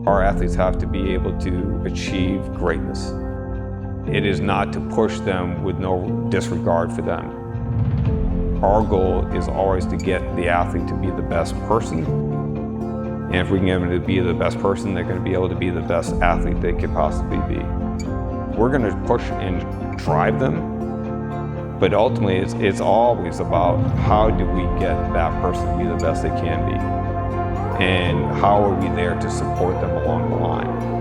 Our athletes have to be able to achieve greatness. It is not to push them with no disregard for them. Our goal is always to get the athlete to be the best person. And if we can get them to be the best person, they're going to be able to be the best athlete they could possibly be. We're going to push and drive them, but ultimately it's always about how do we get that person to be the best they can be, and how are we there to support them along the line.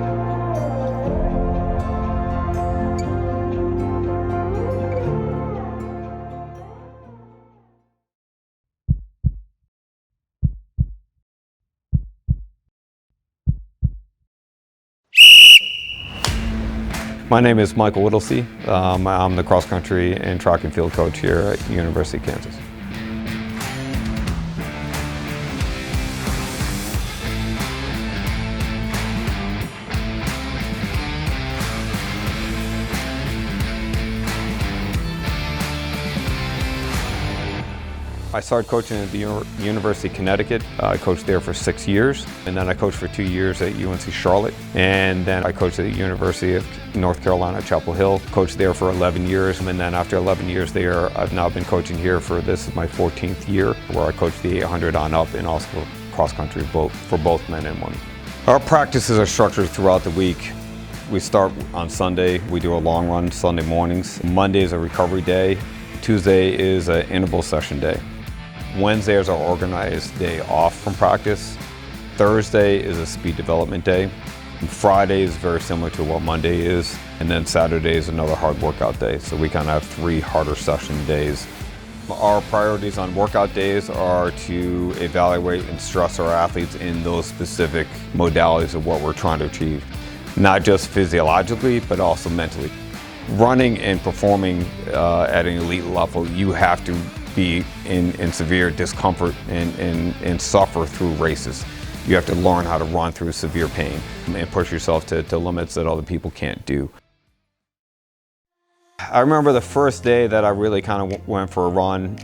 My name is Michael Whittlesey. I'm the cross-country and track and field coach here at University of Kansas. I started coaching at the University of Connecticut. I coached there for 6 years, and then I coached for 2 years at UNC Charlotte, and then I coached at the University of North Carolina, Chapel Hill. Coached there for 11 years, and then after 11 years there, I've now been coaching here this is my 14th year, where I coach the 800 on up and also cross country for both men and women. Our practices are structured throughout the week. We start on Sunday. We do a long run Sunday mornings. Monday is a recovery day. Tuesday is an interval session day. Wednesday is our organized day off from practice. Thursday is a speed development day. And Friday is very similar to what Monday is. And then Saturday is another hard workout day. So we kind of have 3 harder session days. Our priorities on workout days are to evaluate and stress our athletes in those specific modalities of what we're trying to achieve. Not just physiologically, but also mentally. Running and performing at an elite level, you have to be in severe discomfort and suffer through races. You have to learn how to run through severe pain and push yourself to limits that other people can't do. I remember the first day that I really kind of went for a run.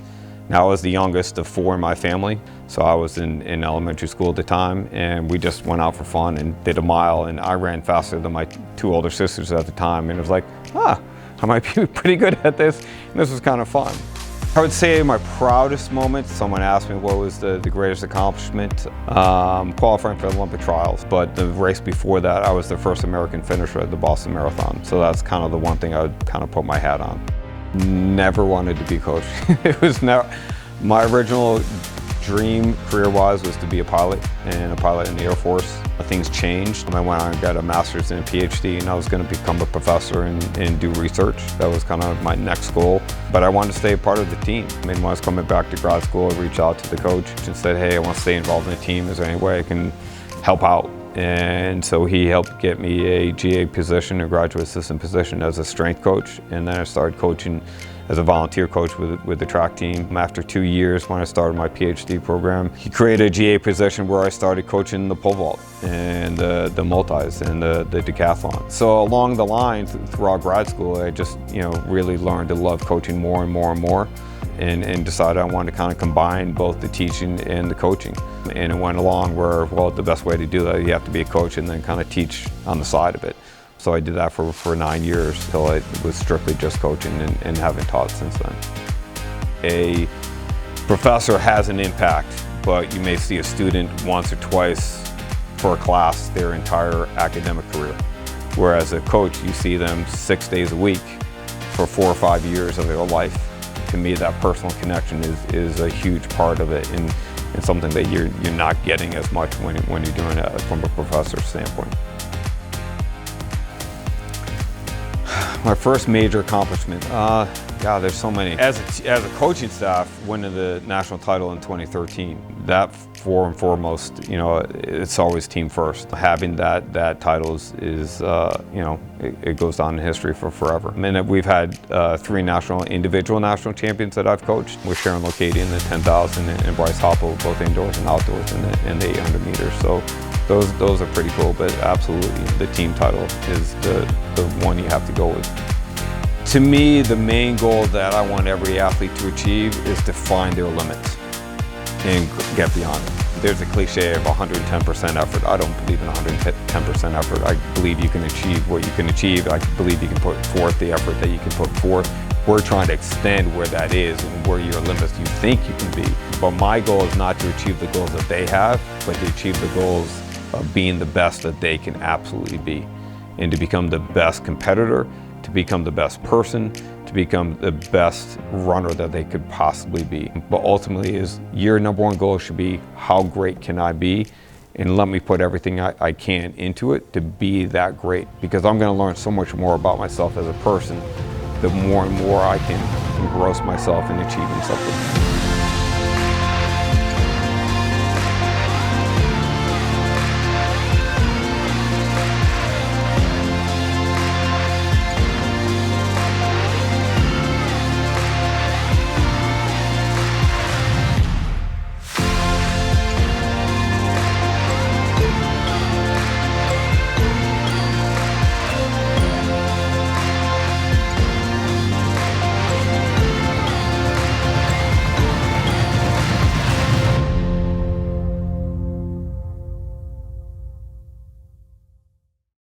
Now, I was the youngest of 4 in my family, so I was in elementary school at the time, and we just went out for fun and did a mile, and I ran faster than my 2 older sisters at the time, and it was like, I might be pretty good at this, and this was kind of fun. I would say my proudest moment, someone asked me what was the greatest accomplishment, qualifying for the Olympic trials, but the race before that, I was the first American finisher at the Boston Marathon, so that's kind of the one thing I would kind of put my hat on. Never wanted to be coach. It was never, my original dream career-wise was to be a pilot, and a pilot in the Air Force. Things changed. I went on and got a master's and a PhD, and I was going to become a professor and do research. That was kind of my next goal. But I wanted to stay a part of the team. When I was coming back to grad school, I reached out to the coach and said, hey, I want to stay involved in the team. Is there any way I can help out? And so he helped get me a GA position, a graduate assistant position as a strength coach. And then I started coaching as a volunteer coach with the track team. After 2 years, when I started my PhD program, he created a GA position where I started coaching the pole vault and the multis and the decathlon. So along the line, throughout grad school, I just really learned to love coaching more and more and more, and decided I wanted to kind of combine both the teaching and the coaching. And it went along where, well, the best way to do that, you have to be a coach and then kind of teach on the side of it. So I did that for 9 years until I was strictly just coaching and haven't taught since then. A professor has an impact, but you may see a student once or twice for a class their entire academic career. Whereas a coach, you see them 6 days a week for 4 or 5 years of their life. To me, that personal connection is a huge part of it, and something that you're not getting as much when you're doing it from a professor's standpoint. My first major accomplishment, God, there's so many. As a coaching staff, winning the national title in 2013, that for and foremost, it's always team first. Having that title is it goes down in history for forever. I mean, we've had 3 individual national champions that I've coached, with Sharon Lokedi in the 10,000 and Bryce Hoppel, both indoors and outdoors in the 800 meters. So those are pretty cool, but absolutely the team title is the one you have to go with. To me, the main goal that I want every athlete to achieve is to find their limits. and get beyond it. There's a cliche of 110% effort. I don't believe in 110% effort. I believe you can achieve what you can achieve. I believe you can put forth the effort that you can put forth. We're trying to extend where that is and where your limits you think you can be. But my goal is not to achieve the goals that they have, but to achieve the goals of being the best that they can absolutely be. And to become the best competitor, to become the best person, to become the best runner that they could possibly be. But ultimately is your number one goal should be, how great can I be? And let me put everything I can into it to be that great. Because I'm gonna learn so much more about myself as a person, the more and more I can engross myself in achieving something.